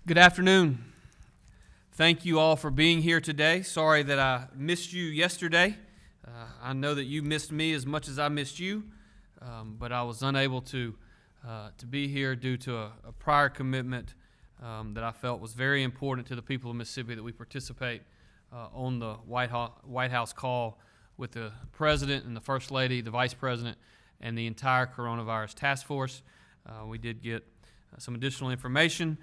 Good afternoon. Thank you all for being here today. Sorry that I missed you yesterday. I know that you missed me as much as I missed you, but I was unable to be here due to a prior commitment that I felt was very important to the people of Mississippi, that we participate on the White House call with the President and the First Lady, the Vice President, and the entire coronavirus task force. We did get some additional information.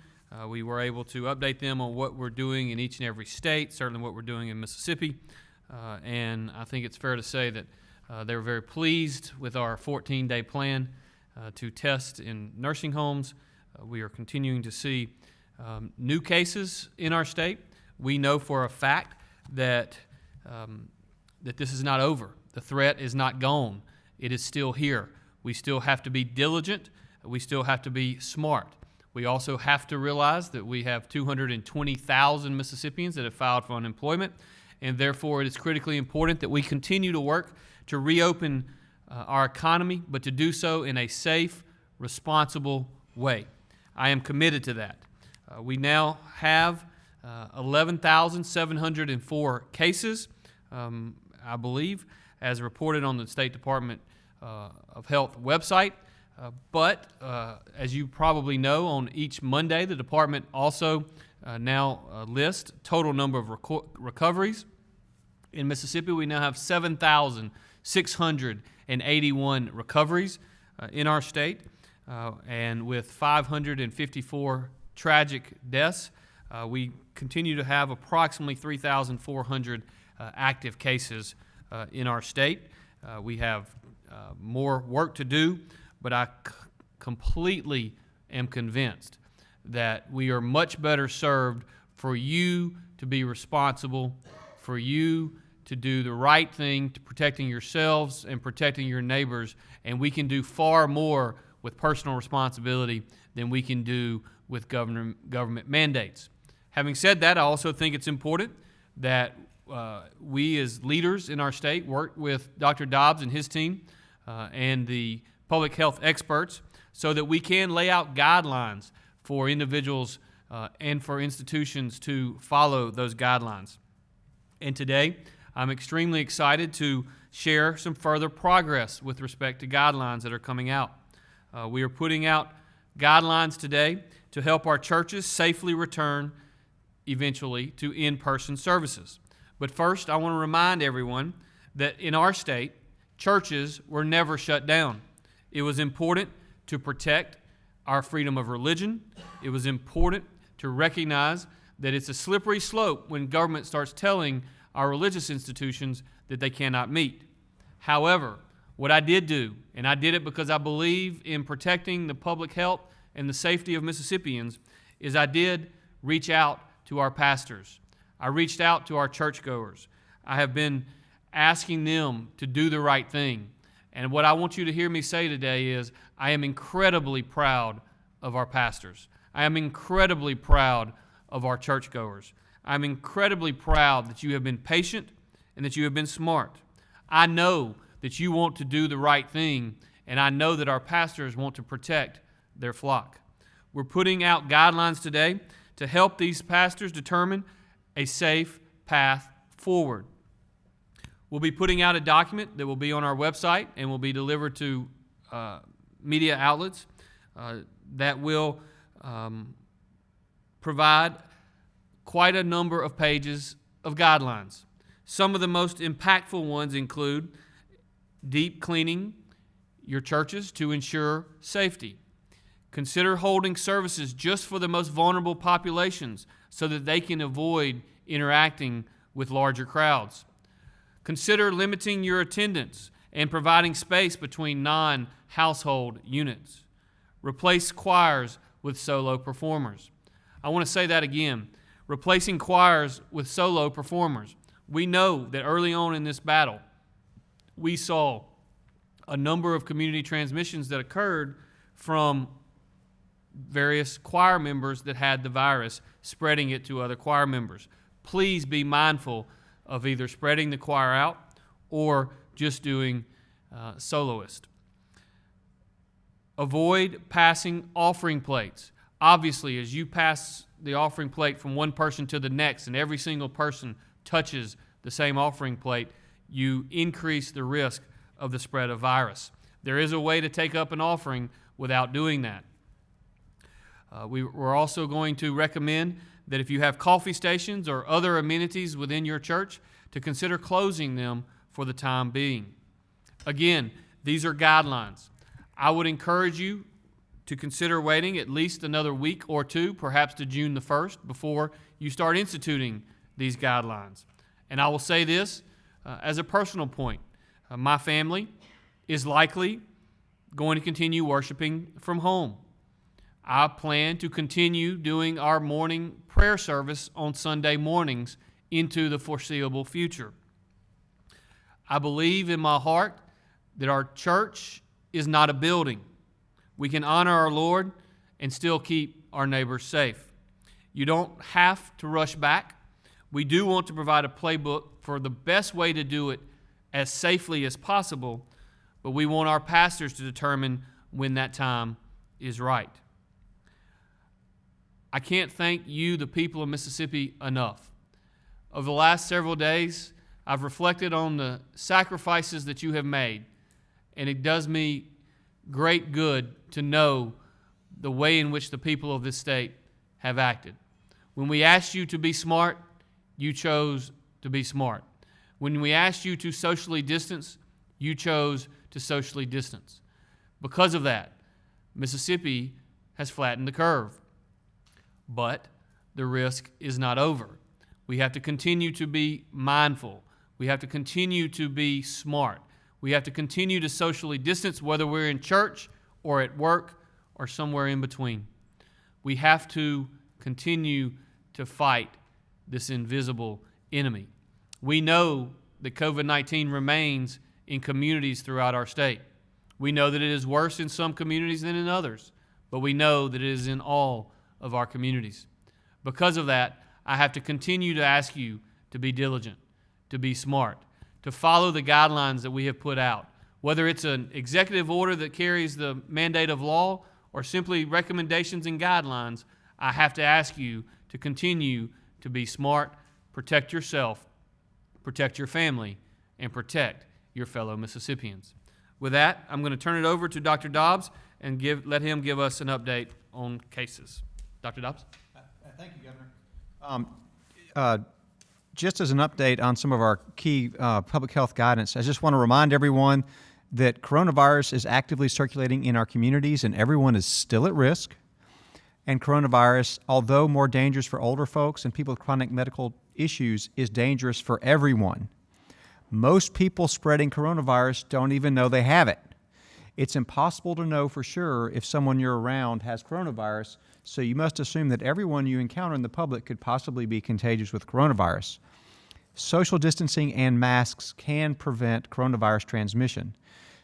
We were able to update them on what we're doing in each and every state, certainly what we're doing in Mississippi, and I think it's fair to say that they were very pleased with our 14-day plan to test in nursing homes. We are continuing to see new cases in our state. We know for a fact that this is not over. The threat is not gone. It is still here. We still have to be diligent. We still have to be smart. We also have to realize that we have 220,000 Mississippians that have filed for unemployment, and therefore it is critically important that we continue to work to reopen our economy, but to do so in a safe, responsible way. I am committed to that. We now have 11,704 cases, I believe, as reported on the State Department of Health website. But as you probably know, on each Monday, the department also now lists total number of recoveries. In Mississippi, we now have 7,681 recoveries in our state, and with 554 tragic deaths, we continue to have approximately 3,400 active cases in our state. We have more work to do, but I completely am convinced that we are much better served for you to be responsible, for you to do the right thing, to protecting yourselves and protecting your neighbors, and we can do far more with personal responsibility than we can do with government mandates. Having said that, I also think it's important that we as leaders in our state work with Dr. Dobbs and his team and the public health experts so that we can lay out guidelines for individuals and for institutions to follow those guidelines. And today, I'm extremely excited to share some further progress with respect to guidelines that are coming out. We are putting out guidelines today to help our churches safely return eventually to in-person services. But first, I want to remind everyone that in our state, churches were never shut down. It was important to protect our freedom of religion. It was important to recognize that it's a slippery slope when government starts telling our religious institutions that they cannot meet. However, what I did do, and I did it because I believe in protecting the public health and the safety of Mississippians, is I did reach out to our pastors. I reached out to our churchgoers. I have been asking them to do the right thing. And what I want you to hear me say today is I am incredibly proud of our pastors. I am incredibly proud of our churchgoers. I'm incredibly proud that you have been patient and that you have been smart. I know that you want to do the right thing, and I know that our pastors want to protect their flock. We're putting out guidelines today to help these pastors determine a safe path forward. We'll be putting out a document that will be on our website and will be delivered to media outlets that will provide quite a number of pages of guidelines. Some of the most impactful ones include deep cleaning your churches to ensure safety. Consider holding services just for the most vulnerable populations so that they can avoid interacting with larger crowds. Consider limiting your attendance and providing space between non-household units. Replace choirs with solo performers. I want to say that again. Replacing choirs with solo performers. We know that early on in this battle, we saw a number of community transmissions that occurred from various choir members that had the virus, spreading it to other choir members. Please be mindful of either spreading the choir out or just doing soloist. Avoid passing offering plates. Obviously, as you pass the offering plate from one person to the next, and every single person touches the same offering plate, you increase the risk of the spread of virus. There is a way to take up an offering without doing that. We're also going to recommend that if you have coffee stations or other amenities within your church, to consider closing them for the time being. Again, these are guidelines. I would encourage you to consider waiting at least another week or two, perhaps to June the 1st, before you start instituting these guidelines. And I will say this as a personal point. My family is likely going to continue worshiping from home. I plan to continue doing our morning prayer service on Sunday mornings into the foreseeable future. I believe in my heart that our church is not a building. We can honor our Lord and still keep our neighbors safe. You don't have to rush back. We do want to provide a playbook for the best way to do it as safely as possible, but we want our pastors to determine when that time is right. I can't thank you, the people of Mississippi, enough. Over the last several days, I've reflected on the sacrifices that you have made, and it does me great good to know the way in which the people of this state have acted. When we asked you to be smart, you chose to be smart. When we asked you to socially distance, you chose to socially distance. Because of that, Mississippi has flattened the curve. But the risk is not over. We have to continue to be mindful. We have to continue to be smart. We have to continue to socially distance, whether we're in church or at work or somewhere in between. We have to continue to fight this invisible enemy. We know that COVID-19 remains in communities throughout our state. We know that it is worse in some communities than in others, but we know that it is in all of our communities. Because of that, I have to continue to ask you to be diligent, to be smart, to follow the guidelines that we have put out. Whether it's an executive order that carries the mandate of law or simply recommendations and guidelines, I have to ask you to continue to be smart, protect yourself, protect your family, and protect your fellow Mississippians. With that, I'm going to turn it over to Dr. Dobbs and let him give us an update on cases. Dr. Dobbs? Thank you, Governor. Just as an update on some of our key public health guidance, I just want to remind everyone that coronavirus is actively circulating in our communities and everyone is still at risk. And coronavirus, although more dangerous for older folks and people with chronic medical issues, is dangerous for everyone. Most people spreading coronavirus don't even know they have it. It's impossible to know for sure if someone you're around has coronavirus, so you must assume that everyone you encounter in the public could possibly be contagious with coronavirus. Social distancing and masks can prevent coronavirus transmission.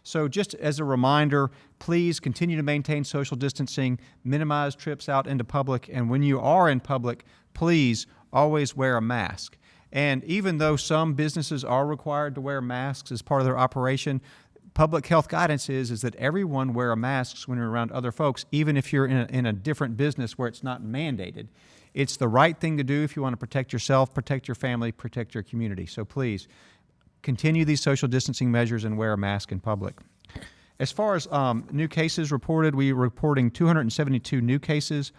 So just as a reminder, please continue to maintain social distancing, minimize trips out into public, and when you are in public, please always wear a mask. And even though some businesses are required to wear masks as part of their operation, public health guidance is that everyone wear a mask when you're around other folks, even if you're in a different business where it's not mandated. It's the right thing to do if you want to protect yourself, protect your family, protect your community. So please, continue these social distancing measures and wear a mask in public. As far as new cases reported, we were reporting 272 new cases,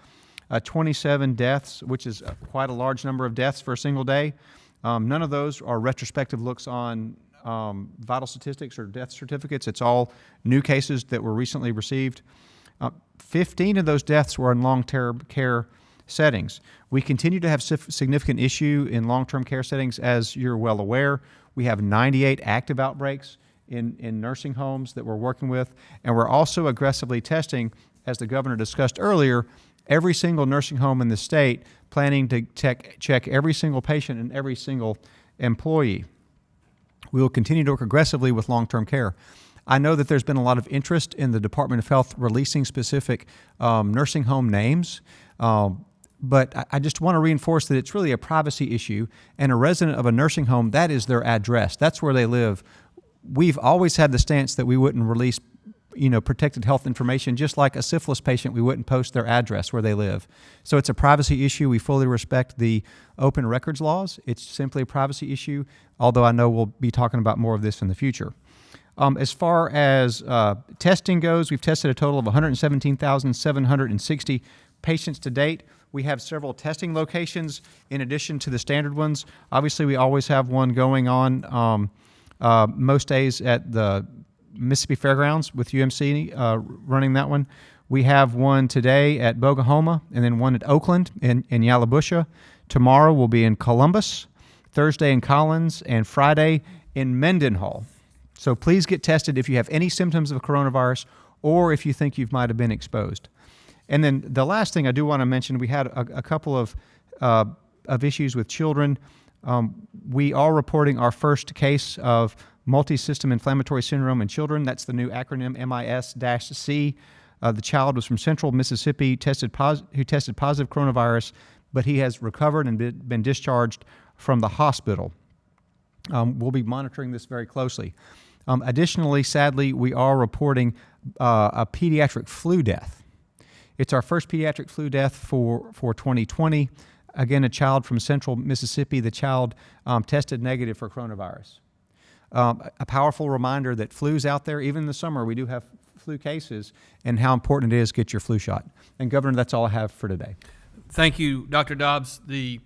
27 deaths, which is quite a large number of deaths for a single day. None of those are retrospective looks on vital statistics or death certificates. It's all new cases that were recently received. 15 of those deaths were in long-term care settings. We continue to have significant issue in long-term care settings, as you're well aware. We have 98 active outbreaks in nursing homes that we're working with, and we're also aggressively testing, as the governor discussed earlier, every single nursing home in the state, planning to check every single patient and every single employee. We will continue to work aggressively with long-term care. I know that there's been a lot of interest in the Department of Health releasing specific nursing home names, but I just want to reinforce that it's really a privacy issue, and a resident of a nursing home, that is their address. That's where they live. We've always had the stance that we wouldn't release protected health information, just like a syphilis patient, we wouldn't post their address where they live. So it's a privacy issue. We fully respect the open records laws. It's simply a privacy issue, although I know we'll be talking about more of this in the future. As far as testing goes, we've tested a total of 117,760 patients to date. We have several testing locations in addition to the standard ones. Obviously, we always have one going on most days at the Mississippi Fairgrounds with UMC running that one. We have one today at Bogahoma, and then one at Oakland in Yalobusha. Tomorrow we'll be in Columbus, Thursday in Collins, and Friday in Mendenhall. So please get tested if you have any symptoms of coronavirus or if you think you might have been exposed. And then the last thing I do want to mention, we had a couple of issues with children. We are reporting our first case of multi-system inflammatory syndrome in children. That's the new acronym MIS-C. The child was from Central Mississippi, who tested positive coronavirus, but he has recovered and been discharged from the hospital. We'll be monitoring this very closely. Additionally, sadly, we are reporting a pediatric flu death. It's our first pediatric flu death for 2020. Again, a child from Central Mississippi. The child tested negative for coronavirus. A powerful reminder that flu's out there. Even in the summer, we do have flu cases, and how important it is to get your flu shot. And Governor, that's all I have for today. Thank you, Dr. Dobbs. The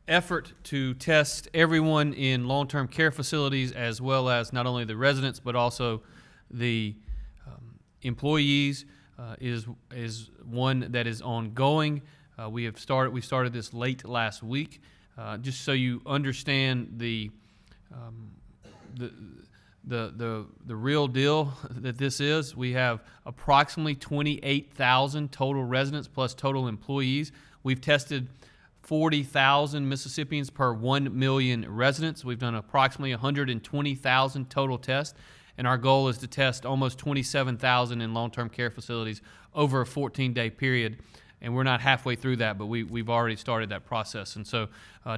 effort to test everyone in long-term care facilities, as well as not only the residents but also the employees, is one that is ongoing. We started this late last week. Just so you understand the real deal that this is, we have approximately 28,000 total residents plus total employees. We've tested 40,000 Mississippians per 1 million residents. We've done approximately 120,000 total tests, and our goal is to test almost 27,000 in long-term care facilities over a 14-day period. And we're not halfway through that, but we've already started that process. And so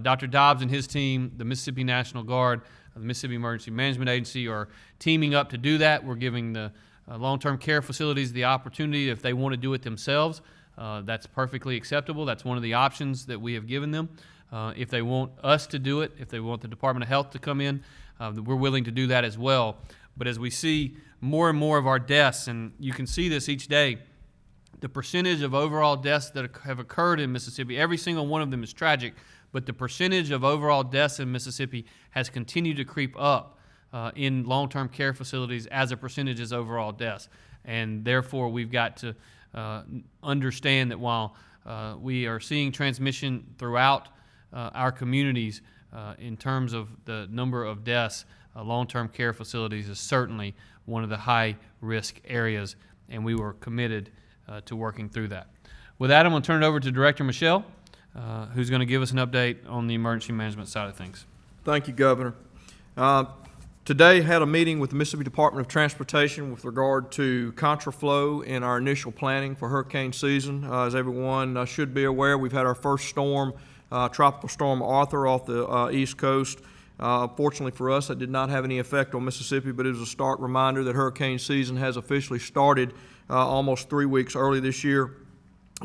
Dr. Dobbs and his team, the Mississippi National Guard, the Mississippi Emergency Management Agency, are teaming up to do that. We're giving the long-term care facilities the opportunity, if they want to do it themselves, that's perfectly acceptable. That's one of the options that we have given them. If they want us to do it, if they want the Department of Health to come in, we're willing to do that as well. But as we see more and more of our deaths, and you can see this each day, the percentage of overall deaths that have occurred in Mississippi, every single one of them is tragic, but the percentage of overall deaths in Mississippi has continued to creep up in long-term care facilities as a percentage of overall deaths. And therefore, we've got to understand that while we are seeing transmission throughout our communities in terms of the number of deaths, long-term care facilities is certainly one of the high-risk areas, and we were committed to working through that. With that, I'm going to turn it over to Director Michelle, who's going to give us an update on the emergency management side of things. Thank you, Governor. Today had a meeting with the Mississippi Department of Transportation with regard to contraflow in our initial planning for hurricane season. As everyone should be aware, we've had our first storm, Tropical Storm Arthur, off the East Coast. Fortunately for us, that did not have any effect on Mississippi, but it was a stark reminder that hurricane season has officially started almost 3 weeks early this year.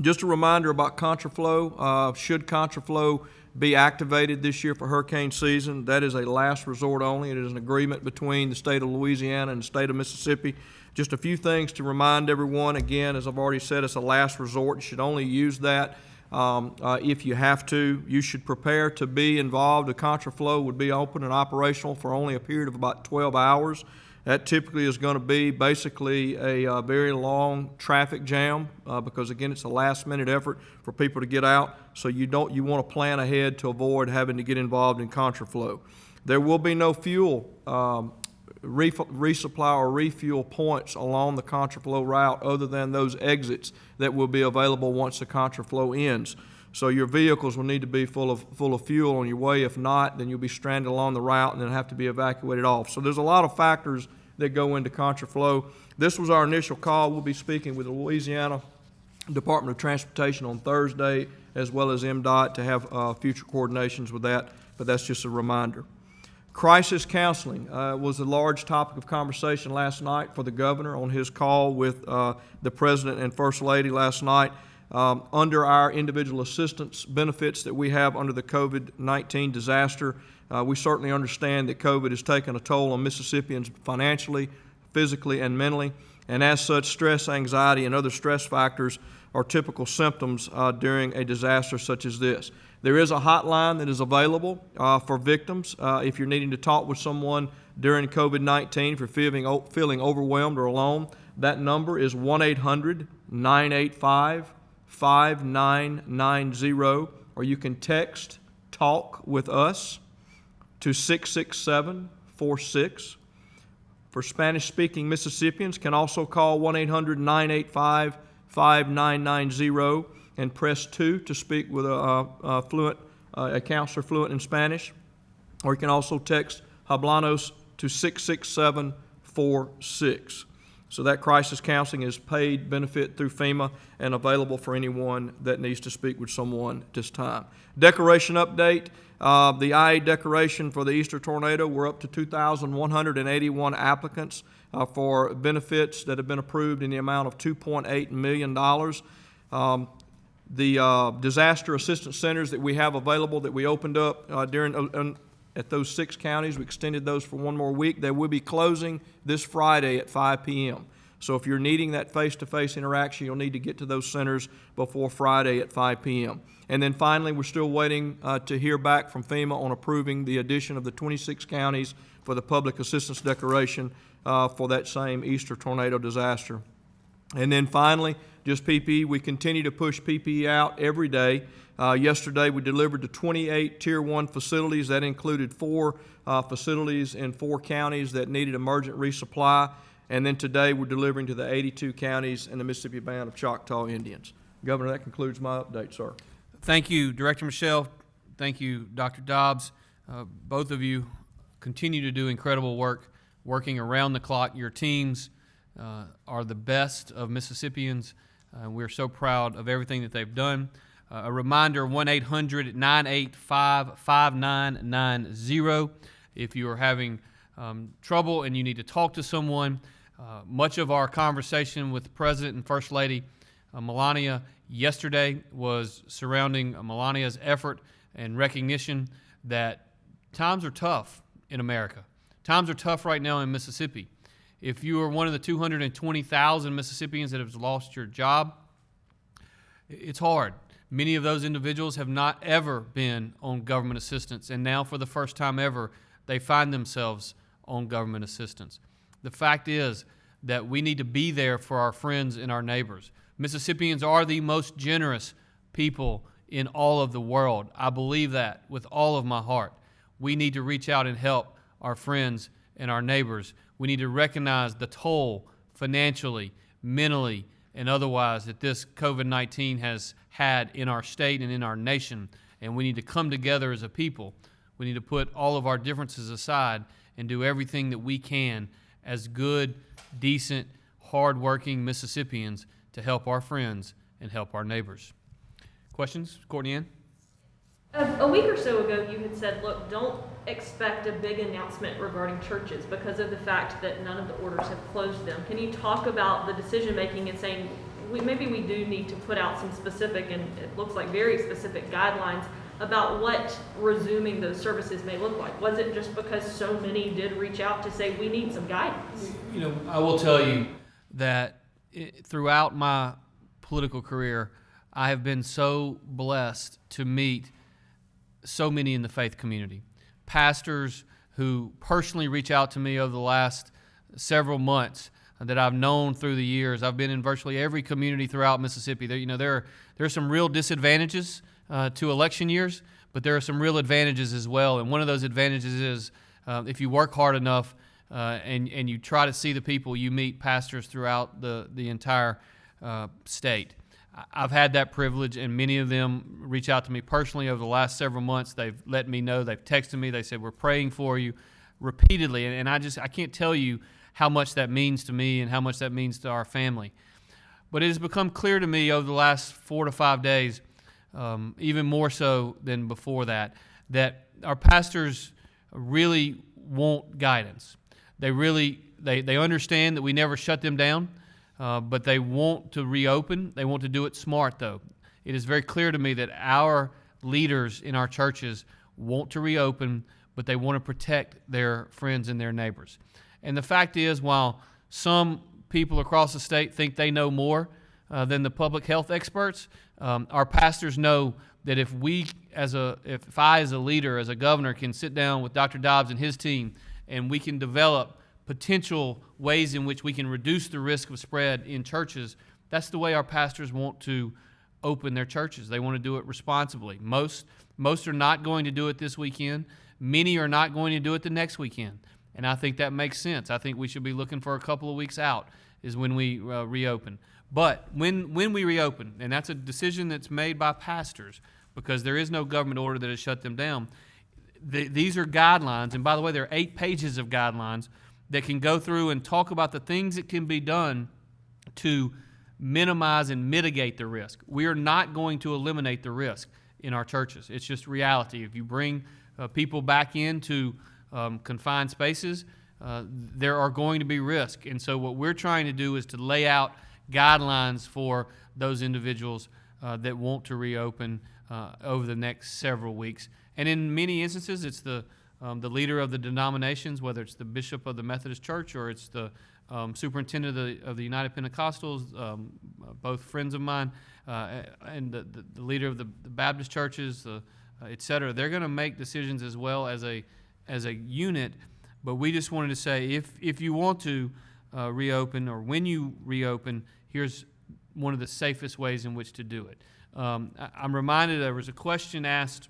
Just a reminder about contraflow. Should contraflow be activated this year for hurricane season, that is a last resort only. It is an agreement between the state of Louisiana and the state of Mississippi. Just a few things to remind everyone. Again, as I've already said, it's a last resort. You should only use that if you have to. You should prepare to be involved. The contraflow would be open and operational for only a period of about 12 hours. That typically is going to be basically a very long traffic jam because, again, it's a last-minute effort for people to get out. So you want to plan ahead to avoid having to get involved in contraflow. There will be no fuel resupply or refuel points along the contraflow route other than those exits that will be available once the contraflow ends. So your vehicles will need to be full of fuel on your way. If not, then you'll be stranded along the route and then have to be evacuated off. So there's a lot of factors that go into contraflow. This was our initial call. We'll be speaking with the Louisiana Department of Transportation on Thursday, as well as MDOT, to have future coordinations with that, but that's just a reminder. Crisis counseling was a large topic of conversation last night for the governor on his call with the President and First Lady last night. Under our individual assistance benefits that we have under the COVID-19 disaster, we certainly understand that COVID has taken a toll on Mississippians financially, physically, and mentally. And as such, stress, anxiety, and other stress factors are typical symptoms during a disaster such as this. There is a hotline that is available for victims if you're needing to talk with someone during COVID-19, if you're feeling overwhelmed or alone. That number is 1-800-985-5990, or you can text TALK with us to 66746. For Spanish-speaking Mississippians, can also call 1-800-985-5990 and press 2 to speak with a counselor fluent in Spanish. Or you can also text Hablanos to 66746. So that crisis counseling is paid benefit through FEMA and available for anyone that needs to speak with someone at this time. Decoration update. The IA decoration for the Easter tornado, we're up to 2,181 applicants for benefits that have been approved in the amount of $2.8 million. The disaster assistance centers that we have available that we opened up at those 6 counties, we extended those for one more week. They will be closing this Friday at 5 p.m. So if you're needing that face-to-face interaction, you'll need to get to those centers before Friday at 5 p.m. And then finally, we're still waiting to hear back from FEMA on approving the addition of the 26 counties for the public assistance declaration for that same Easter tornado disaster. And then finally, just PPE. We continue to push PPE out every day. Yesterday, we delivered to 28 Tier 1 facilities. That included 4 facilities in 4 counties that needed emergent resupply. And then today, we're delivering to the 82 counties and the Mississippi Band of Choctaw Indians. Governor, that concludes my update, sir. Thank you, Director Michelle. Thank you, Dr. Dobbs. Both of you continue to do incredible work, working around the clock. Your teams are the best of Mississippians. We're so proud of everything that they've done. A reminder, 1-800-985-5990 if you are having trouble and you need to talk to someone. Much of our conversation with the President and First Lady Melania yesterday was surrounding Melania's effort and recognition that times are tough in America. Times are tough right now in Mississippi. If you are one of the 220,000 Mississippians that have lost your job, it's hard. Many of those individuals have not ever been on government assistance, and now for the first time ever, they find themselves on government assistance. The fact is that we need to be there for our friends and our neighbors. Mississippians are the most generous people in all of the world. I believe that with all of my heart. We need to reach out and help our friends and our neighbors. We need to recognize the toll financially, mentally, and otherwise that this COVID-19 has had in our state and in our nation. And we need to come together as a people. We need to put all of our differences aside and do everything that we can as good, decent, hard-working Mississippians to help our friends and help our neighbors. Questions? Courtney Ann? A week or so ago, you had said, look, don't expect a big announcement regarding churches because of the fact that none of the orders have closed them. Can you talk about the decision-making and saying, maybe we do need to put out some specific, and it looks like very specific guidelines about what resuming those services may look like? Was it just because so many did reach out to say, we need some guidance? You know, I will tell you that throughout my political career, I have been so blessed to meet so many in the faith community. Pastors who personally reach out to me over the last several months that I've known through the years. I've been in virtually every community throughout Mississippi. There are some real disadvantages to election years, but there are some real advantages as well. And one of those advantages is if you work hard enough and you try to see the people, you meet pastors throughout the entire state. I've had that privilege, and many of them reach out to me personally over the last several months. They've let me know. They've texted me. They said, we're praying for you repeatedly. And I can't tell you how much that means to me and how much that means to our family. But it has become clear to me over the last 4 to 5 days, even more so than before that our pastors really want guidance. They really they understand that we never shut them down, but they want to reopen. They want to do it smart, though. It is very clear to me that our leaders in our churches want to reopen, but they want to protect their friends and their neighbors. And the fact is, while some people across the state think they know more than the public health experts, our pastors know that if I as a leader, as a governor, can sit down with Dr. Dobbs and his team, and we can develop potential ways in which we can reduce the risk of spread in churches, that's the way our pastors want to open their churches. They want to do it responsibly. Most are not going to do it this weekend. Many are not going to do it the next weekend. And I think that makes sense. I think we should be looking for a couple of weeks out is when we reopen. But when we reopen, and that's a decision that's made by pastors because there is no government order that has shut them down, these are guidelines. And by the way, there are 8 pages of guidelines that can go through and talk about the things that can be done to minimize and mitigate the risk. We are not going to eliminate the risk in our churches. It's just reality. If you bring people back into confined spaces, there are going to be risk. And so what we're trying to do is to lay out guidelines for those individuals that want to reopen over the next several weeks. And in many instances, it's the leader of the denominations, whether it's the bishop of the Methodist Church or it's the superintendent of the United Pentecostals, both friends of mine, and the leader of the Baptist churches, et cetera. They're going to make decisions as well as a unit, but we just wanted to say if you want to reopen or when you reopen, here's one of the safest ways in which to do it. I'm reminded there was a question asked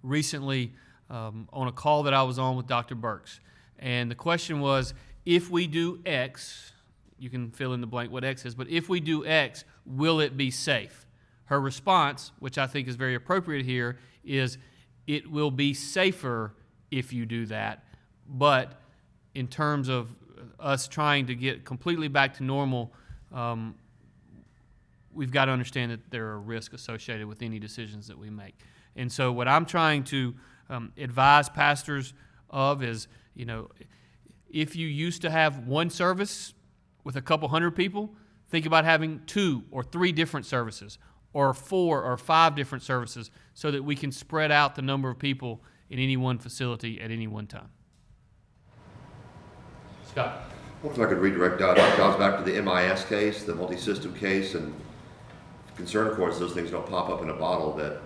recently on a call that I was on with Dr. Burks, and the question was, if we do X, you can fill in the blank what X is, but if we do X, will it be safe? Her response, which I think is very appropriate here, is it will be safer if you do that, but in terms of us trying to get completely back to normal, we've got to understand that there are risks associated with any decisions that we make. And so what I'm trying to advise pastors of is, if you used to have one service with a couple hundred people, think about having 2 or 3 different services or 4 or 5 different services so that we can spread out the number of people in any one facility at any one time. Scott? Well, if I could redirect Dobbs back to the MIS case, the multi-system case, and concern, of course, those things don't pop up in a bottle, that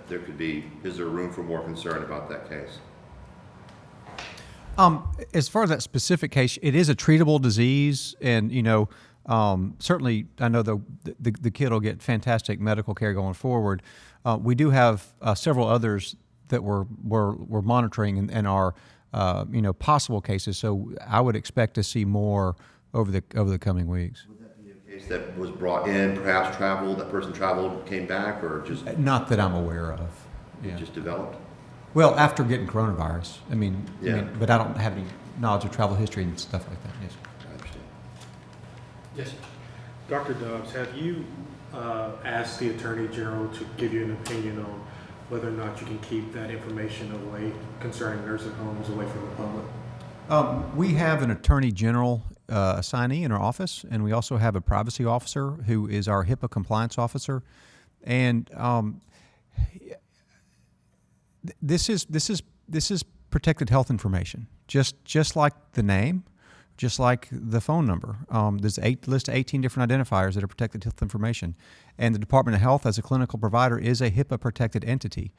is there room for more concern about that case? As far as that specific case, it is a treatable disease, and certainly I know the kid will get fantastic medical care going forward. We do have several others that we're monitoring and are possible cases. So I would expect to see more over the coming weeks. Would that be a case that was brought in, perhaps traveled, that person traveled, came back, or just Not that I'm aware of. Yeah. just developed? Well, after getting coronavirus, Yeah. but I don't have any knowledge of travel history and stuff like that. Yes. I understand. Yes. Dr. Dobbs, have you asked the Attorney General to give you an opinion on whether or not you can keep that information away concerning nursing homes away from the public? We have an Attorney General assignee in our office, and we also have a privacy officer who is our HIPAA compliance officer. And this is protected health information, just like the name, just like the phone number. There's a list of 18 different identifiers that are protected health information, and the Department of Health, as a clinical provider, is a HIPAA protected entity.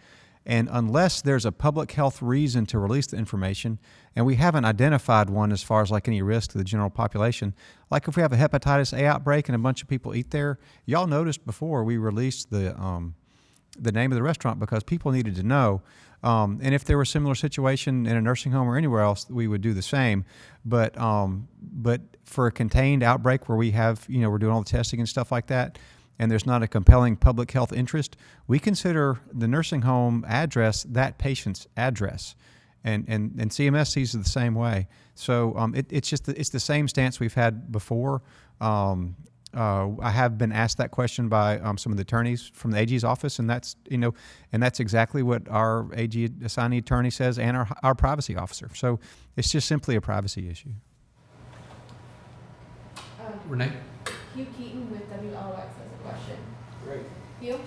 And unless there's a public health reason to release the information, and we haven't identified one as far as like any risk to the general population, like if we have a hepatitis A outbreak and a bunch of people eat there, y'all noticed before we released the name of the restaurant because people needed to know. And if there were a similar situation in a nursing home or anywhere else, we would do the same. But for a contained outbreak where we have, we're doing all the testing and stuff like that, and there's not a compelling public health interest, we consider the nursing home address that patient's address. And CMS sees it the same way. So it's the same stance we've had before. I have been asked that question by some of the attorneys from the AG's office, and that's exactly what our AG assignee attorney says, and our privacy officer. So it's just simply a privacy issue. Renee? Hugh Keaton with WLX has a question. Great. Hugh?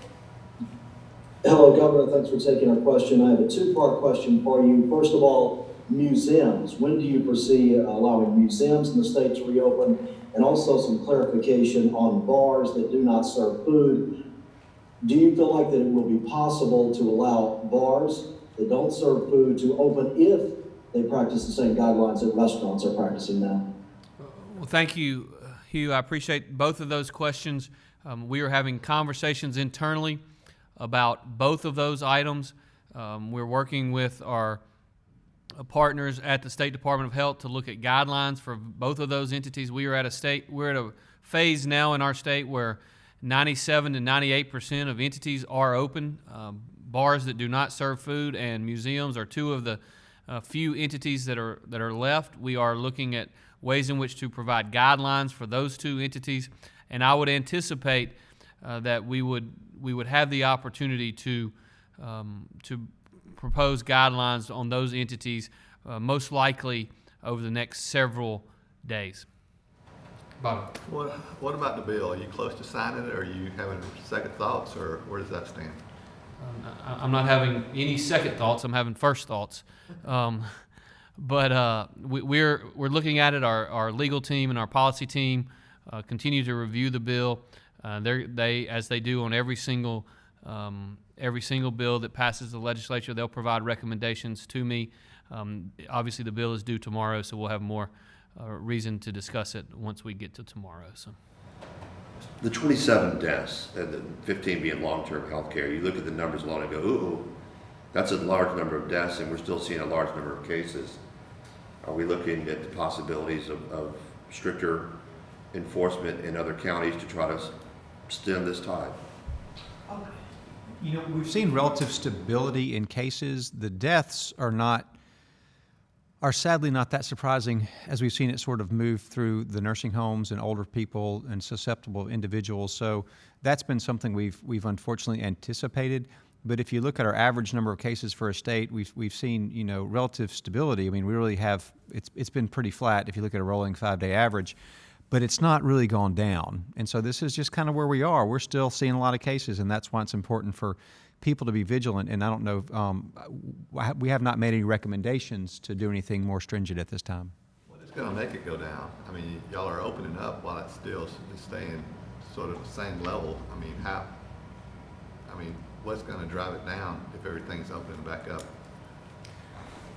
Hello, Governor. Thanks for taking our question. I have a two-part question for you. First of all, museums. When do you foresee allowing museums in the state to reopen? And also some clarification on bars that do not serve food. Do you feel like that it will be possible to allow bars that don't serve food to open if they practice the same guidelines that restaurants are practicing now? Well, thank you, Hugh. I appreciate both of those questions. We are having conversations internally about both of those items. We're working with our partners at the State Department of Health to look at guidelines for both of those entities. We're at a phase now in our state where 97 to 98% of entities are open. Bars that do not serve food and museums are two of the few entities that are left. We are looking at ways in which to provide guidelines for those two entities, and I would anticipate that we would have the opportunity to propose guidelines on those entities, most likely over the next several days. Bob? What about the bill? Are you close to signing it, or are you having second thoughts, or where does that stand? I'm not having any second thoughts. I'm having first thoughts. But we're looking at it. Our legal team and our policy team continue to review the bill. They as they do on every single bill that passes the legislature, they'll provide recommendations to me. Obviously, the bill is due tomorrow, so we'll have more reason to discuss it once we get to tomorrow. So, The 27 deaths and the 15 being long-term health care, you look at the numbers alone and go, ooh, that's a large number of deaths, and we're still seeing a large number of cases. Are we looking at the possibilities of stricter enforcement in other counties to try to stem this tide? We've seen relative stability in cases. The deaths are sadly not that surprising, as we've seen it sort of move through the nursing homes and older people and susceptible individuals. So that's been something we've unfortunately anticipated. But if you look at our average number of cases for a state, we've seen relative stability. I mean, we really have. It's been pretty flat if you look at a rolling 5-day average, but it's not really gone down. And so this is just kind of where we are. We're still seeing a lot of cases, and that's why it's important for people to be vigilant. And I don't know, we have not made any recommendations to do anything more stringent at this time. What is going to make it go down? I mean, y'all are opening up while it's still staying sort of the same level. I mean, what's going to drive it down if everything's opening back up?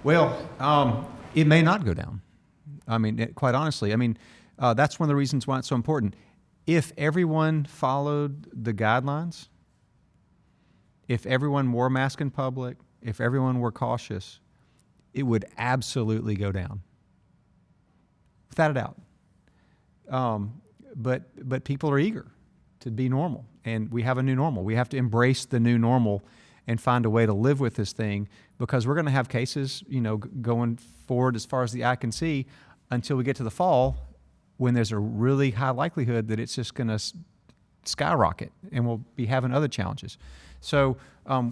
Well, it may not go down. I mean, quite honestly, that's one of the reasons why it's so important. If everyone followed the guidelines, if everyone wore a mask in public, if everyone were cautious, it would absolutely go down, without a doubt. But people are eager to be normal, and we have a new normal. We have to embrace the new normal and find a way to live with this thing, because we're going to have cases, going forward as far as the eye can see until we get to the fall, when there's a really high likelihood that it's just going to skyrocket and we'll be having other challenges. So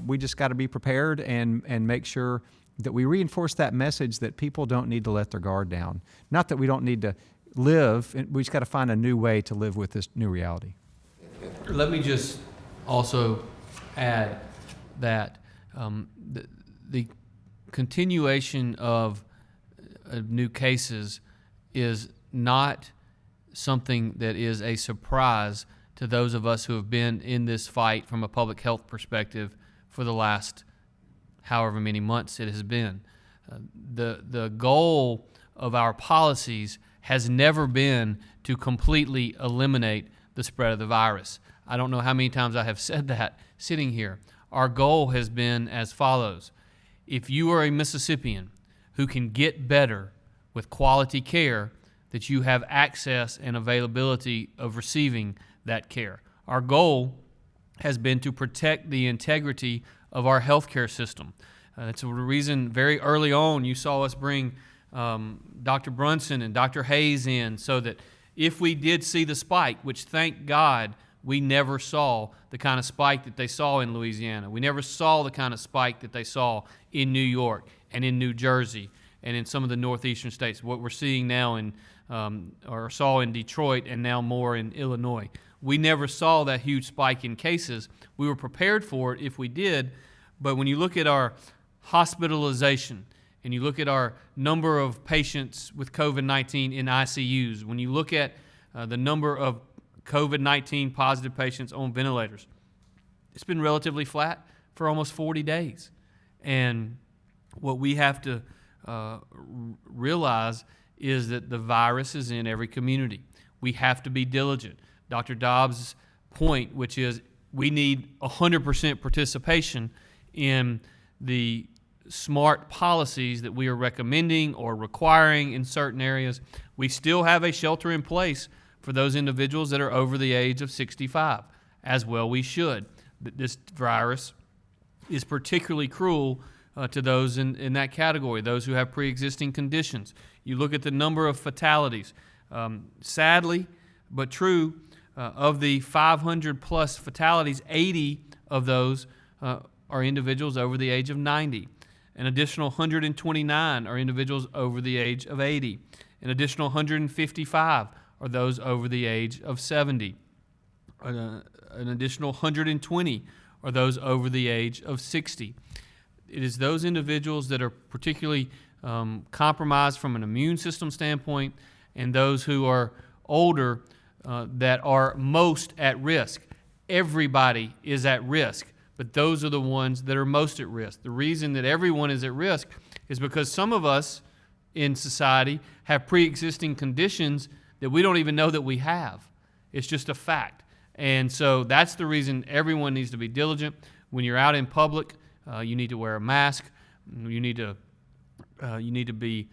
we just got to be prepared and make sure that we reinforce that message that people don't need to let their guard down. Not that we don't need to live, we just got to find a new way to live with this new reality. let me just also add that the continuation of new cases is not something that is a surprise to those of us who have been in this fight from a public health perspective for the last however many months it has been. The goal of our policies has never been to completely eliminate the spread of the virus. I don't know how many times I have said that sitting here. Our goal has been as follows. If you are a Mississippian who can get better with quality care, that you have access and availability of receiving that care. Our goal has been to protect the integrity of our healthcare system. That's the reason very early on you saw us bring Dr. Brunson and Dr. Hayes in, so that if we did see the spike, which thank God we never saw the kind of spike that they saw in Louisiana. We never saw the kind of spike that they saw in New York and in New Jersey and in some of the northeastern states. What we're seeing now or saw in Detroit and now more in Illinois. We never saw that huge spike in cases. We were prepared for it if we did, but when you look at our hospitalization and you look at our number of patients with COVID-19 in ICUs, when you look at the number of COVID-19 positive patients on ventilators, it's been relatively flat for almost 40 days. And what we have to realize is that the virus is in every community. We have to be diligent. Dr. Dobbs' point, which is we need 100% participation in the smart policies that we are recommending or requiring in certain areas. We still have a shelter in place for those individuals that are over the age of 65, as well we should. This virus is particularly cruel to those in that category, those who have pre-existing conditions. You look at the number of fatalities. Sadly, but true, of the 500 plus fatalities, 80 of those are individuals over the age of 90. An additional 129 are individuals over the age of 80. An additional 155 are those over the age of 70. An additional 120 are those over the age of 60. It is those individuals that are particularly compromised from an immune system standpoint and those who are older that are most at risk. Everybody is at risk, but those are the ones that are most at risk. The reason that everyone is at risk is because some of us in society have pre-existing conditions that we don't even know that we have. It's just a fact. And so that's the reason everyone needs to be diligent. When you're out in public, you need to wear a mask. You need to be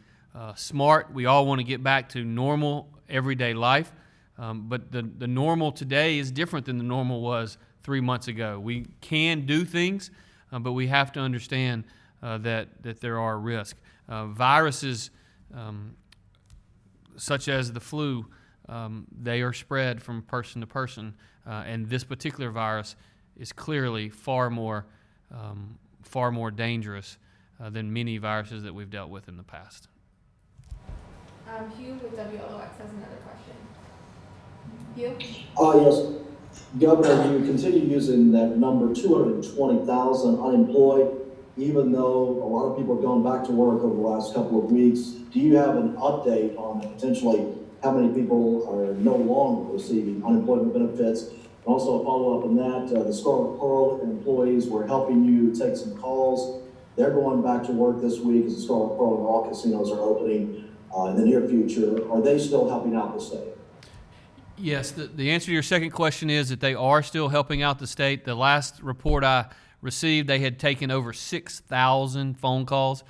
smart. We all want to get back to normal everyday life. But the normal today is different than the normal was 3 months ago. We can do things, but we have to understand that there are risks. Viruses such as the flu, they are spread from person to person, and this particular virus is clearly far more dangerous than many viruses that we've dealt with in the past. Hugh with WLOX has another question. Hugh? Yes. Governor, you continue using that number 220,000 unemployed, even though a lot of people have gone back to work over the last couple of weeks. Do you have an update on potentially how many people are no longer receiving unemployment benefits? And also a follow-up on that, the Scarlet Pearl employees were helping you take some calls. They're going back to work this week as the Scarlet Pearl and all casinos are opening in the near future. Are they still helping out the state? Yes, the answer to your second question is that they are still helping out the state. The last report I received, they had taken over 6,000 phone calls.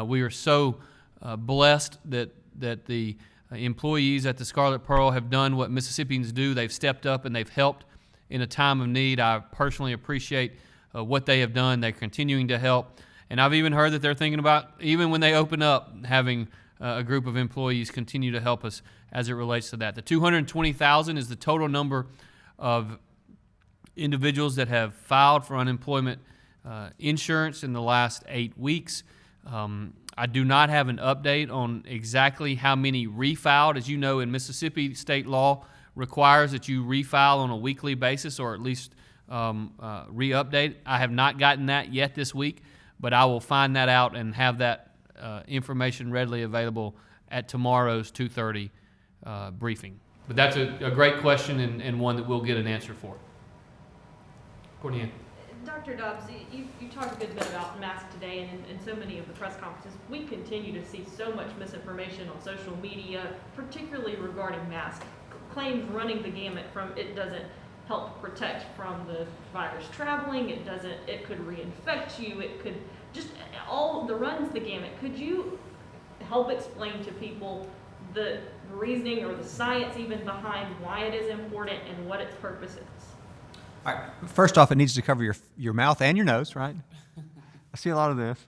We are so blessed that the employees at the Scarlet Pearl have done what Mississippians do. They've stepped up and they've helped in a time of need. I personally appreciate what they have done. They're continuing to help. And I've even heard that they're thinking about, even when they open up, having a group of employees continue to help us as it relates to that. The 220,000 is the total number of individuals that have filed for unemployment insurance in the last 8 weeks. I do not have an update on exactly how many refiled. As you know, in Mississippi, state law requires that you refile on a weekly basis or at least re-update. I have not gotten that yet this week, but I will find that out and have that information readily available at tomorrow's 2:30 briefing. But that's a great question and one that we'll get an answer for. Courtney. Dr. Dobbs, you talked a good bit about masks today, and in so many of the press conferences, we continue to see so much misinformation on social media, particularly regarding masks. Claims running the gamut from it doesn't help protect from the virus traveling, it could reinfect you, it could just all the runs the gamut. Could you help explain to people the reasoning or the science even behind why it is important and what its purpose is? All right. First off, it needs to cover your mouth and your nose, right? I see a lot of this.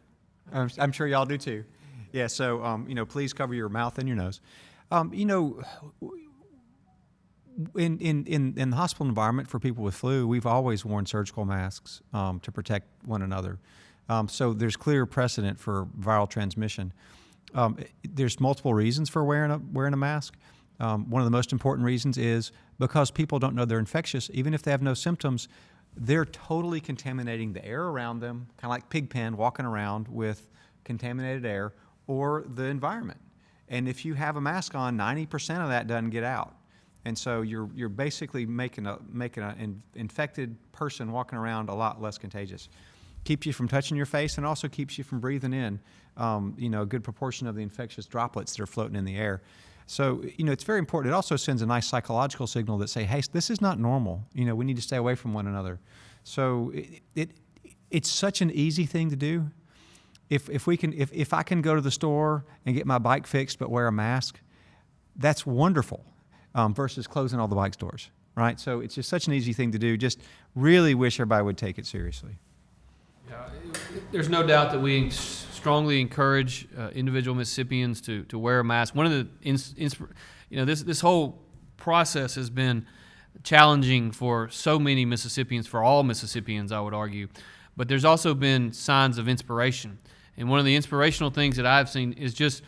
I'm sure y'all do too. Yeah, so, please cover your mouth and your nose. In the hospital environment for people with flu, we've always worn surgical masks to protect one another. So there's clear precedent for viral transmission. There's multiple reasons for wearing a mask. One of the most important reasons is because people don't know they're infectious, even if they have no symptoms, they're totally contaminating the air around them, kind of like Pigpen walking around with contaminated air, or the environment. And if you have a mask on, 90% of that doesn't get out. And so you're basically making an infected person walking around a lot less contagious. Keeps you from touching your face and also keeps you from breathing in, a good proportion of the infectious droplets that are floating in the air. So, it's very important. It also sends a nice psychological signal that say, hey, this is not normal. We need to stay away from one another. So it's such an easy thing to do. If I can go to the store and get my bike fixed but wear a mask, that's wonderful, versus closing all the bike stores, right? So it's just such an easy thing to do. Just really wish everybody would take it seriously. Yeah, there's no doubt that we strongly encourage individual Mississippians to wear a mask. One of the, this whole process has been challenging for so many Mississippians, for all Mississippians, I would argue. But there's also been signs of inspiration. And one of the inspirational things that I've seen is just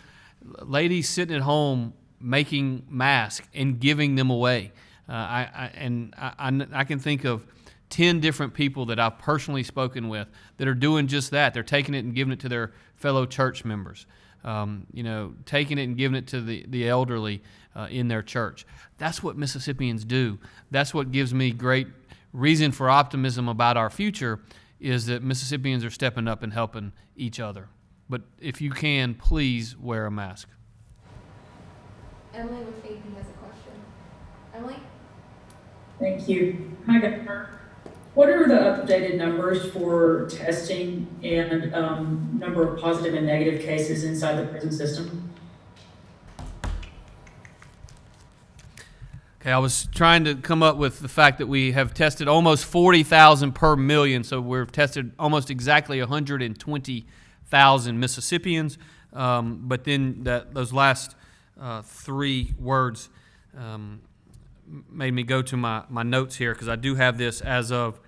ladies sitting at home making masks and giving them away. I can think of 10 different people that I've personally spoken with that are doing just that. They're taking it and giving it to their fellow church members, taking it and giving it to the elderly in their church. That's what Mississippians do. That's what gives me great reason for optimism about our future, is that Mississippians are stepping up and helping each other. But if you can, please wear a mask. Emily with AP has a question. Emily? Thank you. Hi, Governor. What are the updated numbers for testing and number of positive and negative cases inside the prison system? Okay, I was trying to come up with the fact that we have tested almost 40,000 per million, so we've tested almost exactly 120,000 Mississippians. But then those last three words made me go to my notes here, because I do have this as of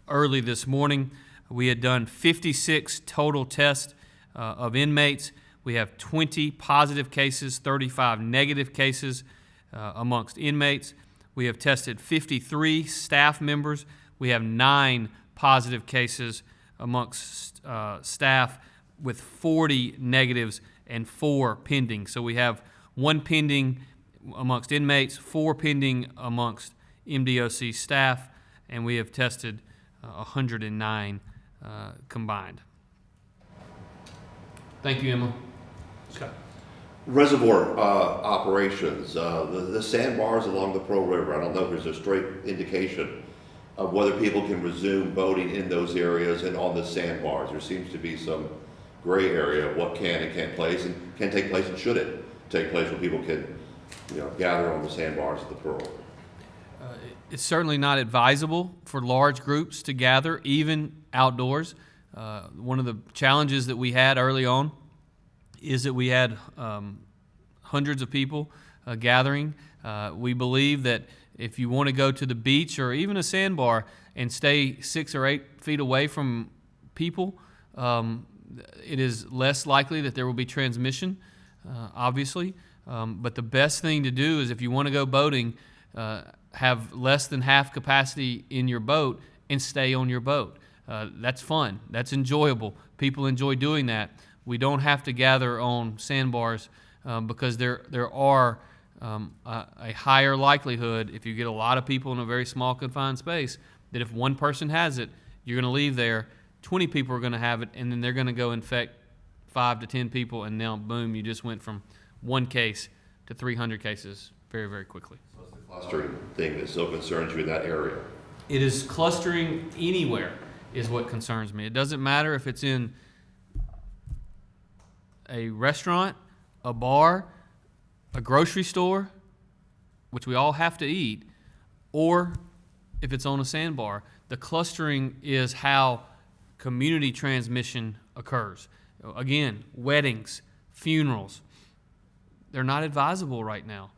early this morning. We had done 56 total tests of inmates. We have 20 positive cases, 35 negative cases amongst inmates. We have tested 53 staff members. We have 9 positive cases amongst staff, with 40 negatives and 4 pending. So we have 1 pending amongst inmates, 4 pending amongst MDOC staff, and we have tested 109 combined. Thank you, Emma. Scott. Reservoir operations, the sandbars along the Pearl River, I don't know if there's a straight indication of whether people can resume boating in those areas and on the sandbars. There seems to be some gray area of what can and can't take place, and should it take place where people can gather on the sandbars of the Pearl. It's certainly not advisable for large groups to gather, even outdoors. One of the challenges that we had early on is that we had hundreds of people gathering. We believe that if you want to go to the beach or even a sandbar and stay 6 or 8 feet away from people, it is less likely that there will be transmission, obviously. But the best thing to do is, if you want to go boating, have less than half capacity in your boat and stay on your boat. That's fun. That's enjoyable. People enjoy doing that. We don't have to gather on sandbars because there are a higher likelihood, if you get a lot of people in a very small confined space, that if one person has it, you're going to leave there, 20 people are going to have it, and then they're going to go infect 5 to 10 people, and now, boom, you just went from 1 case to 300 cases very, very quickly. So it's the clustering thing that still concerns you in that area. It is clustering anywhere is what concerns me. It doesn't matter if it's in a restaurant, a bar, a grocery store, which we all have to eat, or if it's on a sandbar. The clustering is how community transmission occurs. Again, weddings, funerals, they're not advisable right now.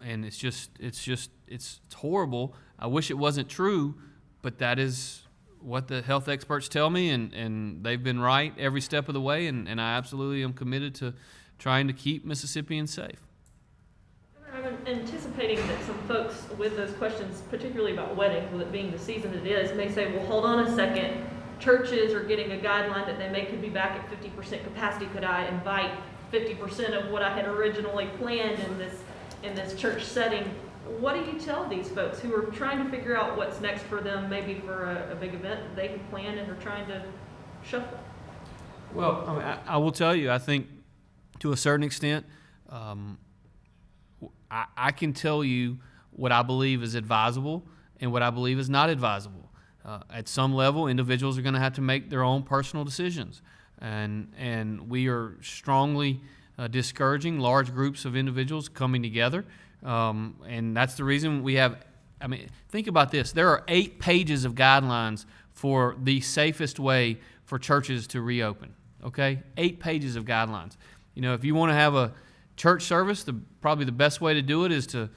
And it's horrible. I wish it wasn't true, but that is what the health experts tell me, and they've been right every step of the way, and I absolutely am committed to trying to keep Mississippians safe. I'm anticipating that some folks with those questions, particularly about weddings, with it being the season it is, may say, well, hold on a second. Churches are getting a guideline that they could be back at 50% capacity. Could I invite 50% of what I had originally planned in this church setting? What do you tell these folks who are trying to figure out what's next for them, maybe for a big event that they have planned and are trying to shuffle? Well, I will tell you, I think to a certain extent, I can tell you what I believe is advisable and what I believe is not advisable. At some level, individuals are going to have to make their own personal decisions, and we are strongly discouraging large groups of individuals coming together, and that's the reason we have. I mean, think about this: there are 8 pages of guidelines for the safest way for churches to reopen. Okay, 8 pages of guidelines. You know, if you want to have a church service, probably the best way to do it is to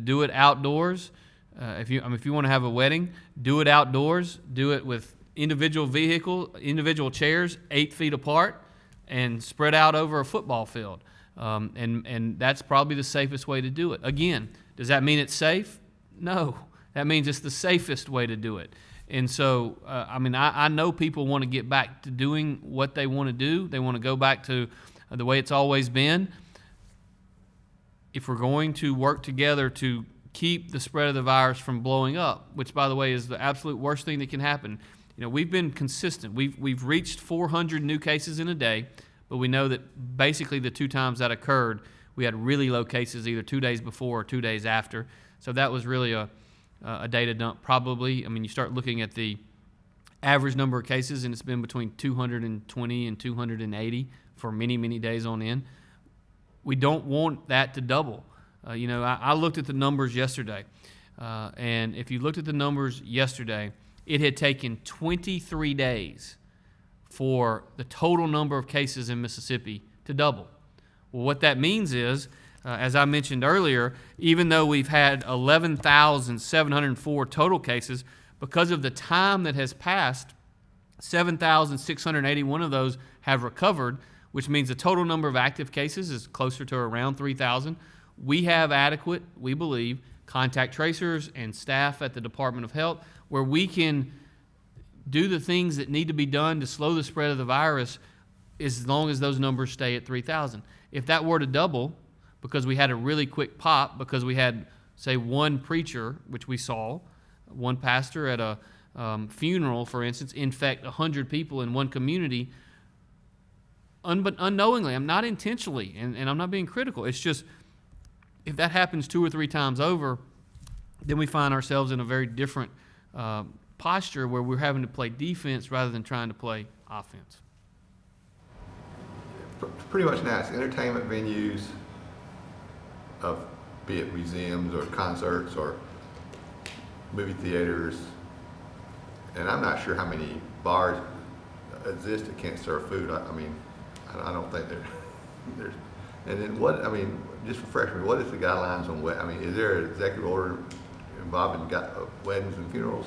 do it outdoors. If you want to have a wedding, do it outdoors. Do it with individual chairs 8 feet apart and spread out over a football field. And that's probably the safest way to do it. Again, does that mean it's safe? No, that means it's the safest way to do it. And so, I know people want to get back to doing what they want to do. They want to go back to the way it's always been. If we're going to work together to keep the spread of the virus from blowing up, which, by the way, is the absolute worst thing that can happen. You know, we've been consistent. We've reached 400 new cases in a day, but we know that basically the 2 times that occurred, we had really low cases either 2 days before or 2 days after. So that was really a data dump, probably. I mean, you start looking at the average number of cases, and it's been between 220 and 280 for many, many days on end. We don't want that to double. I looked at the numbers yesterday, and if you looked at the numbers yesterday, it had taken 23 days for the total number of cases in Mississippi to double. Well, what that means is, as I mentioned earlier, even though we've had 11,704 total cases, because of the time that has passed, 7,681 of those have recovered, which means the total number of active cases is closer to around 3,000. We have adequate, we believe, contact tracers and staff at the Department of Health where we can do the things that need to be done to slow the spread of the virus as long as those numbers stay at 3,000. If that were to double, because we had a really quick pop, because we had, say, one preacher, which we saw, one pastor at a funeral, for instance, infect 100 people in one community, unknowingly, I'm not intentionally, and I'm not being critical, it's just, if that happens 2 or 3 times over, then we find ourselves in a very different posture where we're having to play defense rather than trying to play offense. Pretty much now it's entertainment venues, be it museums or concerts or movie theaters, and I'm not sure how many bars exist that can't serve food. I don't think there's. And then just refresh me, what is the guidelines on is there an executive order involving weddings and funerals?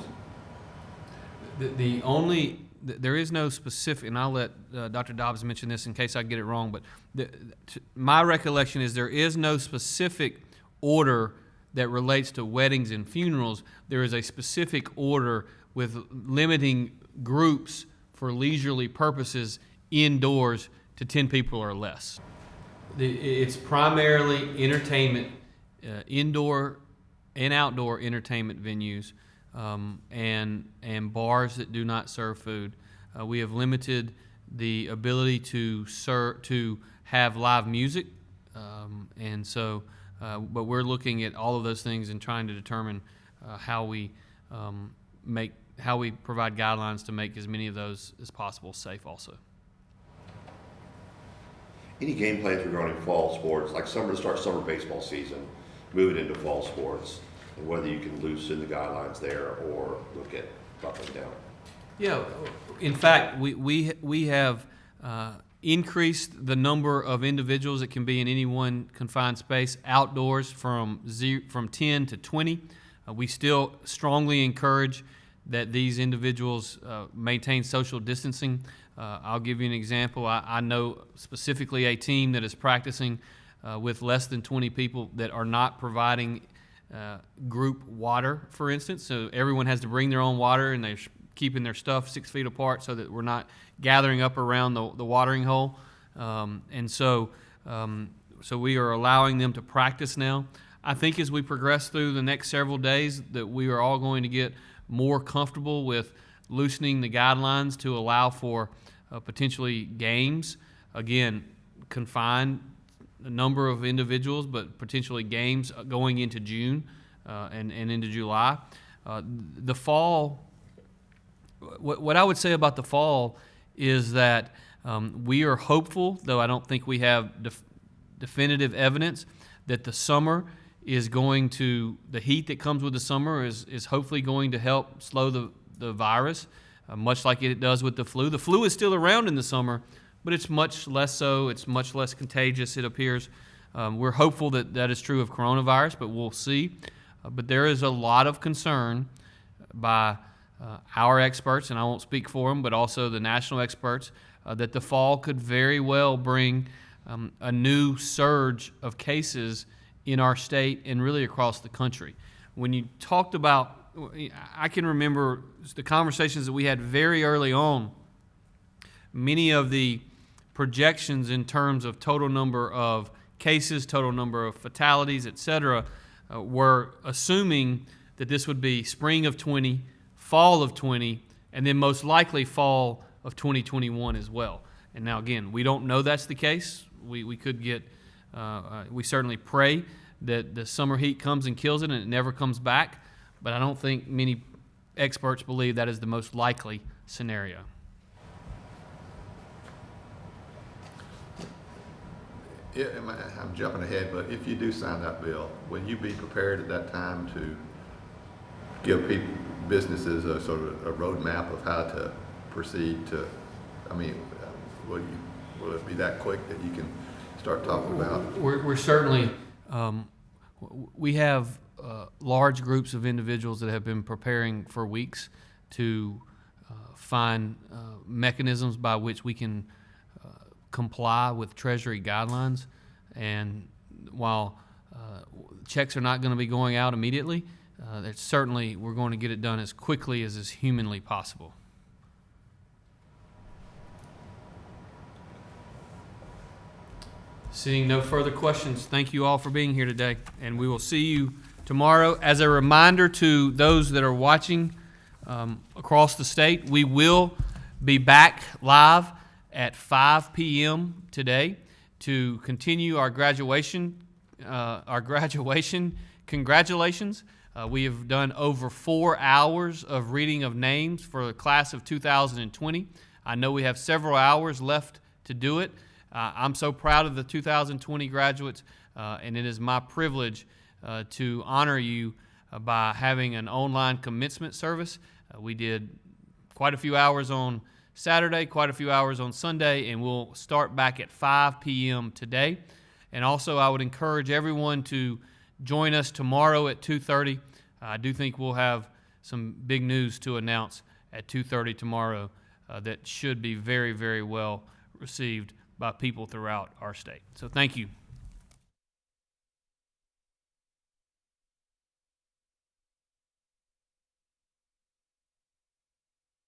There is no specific, and I'll let Dr. Dobbs mention this in case I get it wrong, but my recollection is there is no specific order that relates to weddings and funerals. There is a specific order with limiting groups for leisurely purposes indoors to 10 people or less. It's primarily entertainment, indoor and outdoor entertainment venues, and bars that do not serve food. We have limited the ability to have live music, and so, but we're looking at all of those things and trying to determine how we provide guidelines to make as many of those as possible safe also. Any game plans regarding fall sports, like summer baseball season, moving into fall sports, and whether you can loosen the guidelines there or look at buckling down? Yeah, in fact, we have increased the number of individuals that can be in any one confined space outdoors from 10 to 20. We still strongly encourage that these individuals maintain social distancing. I'll give you an example. I know specifically a team that is practicing with less than 20 people that are not providing group water, for instance. So everyone has to bring their own water, and they're keeping their stuff 6 feet apart so that we're not gathering up around the watering hole. So we are allowing them to practice now. I think as we progress through the next several days that we are all going to get more comfortable with loosening the guidelines to allow for potentially games. Again, confined a number of individuals, but potentially games going into June and into July. The fall, what I would say about the fall is that we are hopeful, though I don't think we have definitive evidence, that the summer is going to, the heat that comes with the summer is hopefully going to help slow the virus, much like it does with the flu. The flu is still around in the summer, but it's much less so. It's much less contagious, it appears. We're hopeful that that is true of coronavirus, but we'll see. But there is a lot of concern by our experts, and I won't speak for them, but also the national experts, that the fall could very well bring a new surge of cases in our state and really across the country. When you talked about, I can remember the conversations that we had very early on. Many of the projections in terms of total number of cases, total number of fatalities, et cetera, were assuming that this would be spring of 20, fall of 20, and then most likely fall of 2021 as well. And now again, we don't know that's the case. We could get, we certainly pray that the summer heat comes and kills it and it never comes back, but I don't think many experts believe that is the most likely scenario. Yeah, I'm jumping ahead, but if you do sign that bill, will you be prepared at that time to give businesses a sort of a roadmap of how to proceed to, I mean, will it be that quick that you can start talking about? We're certainly, we have large groups of individuals that have been preparing for weeks to find mechanisms by which we can comply with Treasury guidelines. And while checks are not going to be going out immediately, certainly we're going to get it done as quickly as is humanly possible. Seeing no further questions, thank you all for being here today, and we will see you tomorrow. As a reminder to those that are watching across the state, we will be back live at 5 p.m. today to continue our graduation. Congratulations. We have done over 4 hours of reading of names for the class of 2020. I know we have several hours left to do it. I'm so proud of the 2020 graduates, and it is my privilege to honor you by having an online commencement service. We did quite a few hours on Saturday, quite a few hours on Sunday, and we'll start back at 5 p.m. today. And also, I would encourage everyone to join us tomorrow at 2:30. I do think we'll have some big news to announce at 2:30 tomorrow that should be very, very well received by people throughout our state. So thank you.